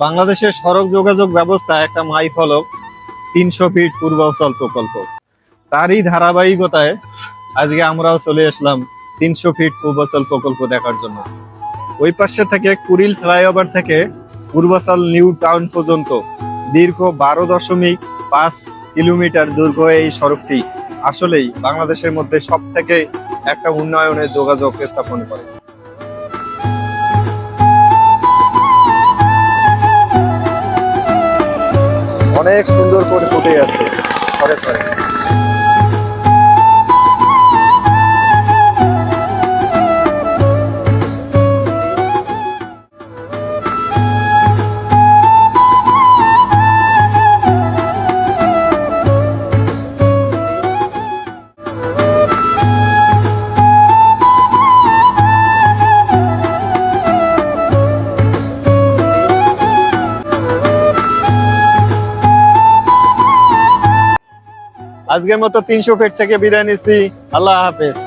বাংলাদেশের সড়ক যোগাযোগ ব্যবস্থা একটা মাইল ফলক ৩০০ ফিট পূর্বাঞ্চল প্রকল্প। তারই ধারাবাহিকতায় আজকে আমরাও চলে আসলাম ৩০০ ফিট পূর্বাঞ্চল প্রকল্প দেখার জন্য। ওই পাশে থেকে কুড়িল ফ্লাইওভার থেকে পূর্বাঞ্চল নিউ টাউন পর্যন্ত দীর্ঘ ১২.৫ কিলোমিটার দৈর্ঘ্য এই সড়কটি আসলেই বাংলাদেশের মধ্যে সব থেকে একটা উন্নয়নের যোগাযোগ স্থাপন করে। অনেক সুন্দর করে ফুটে আছে ঘরে ঘরে। আজকের মতো ৩০০ ফিট থেকে বিদায় নিচ্ছি। আল্লাহ হাফেজ।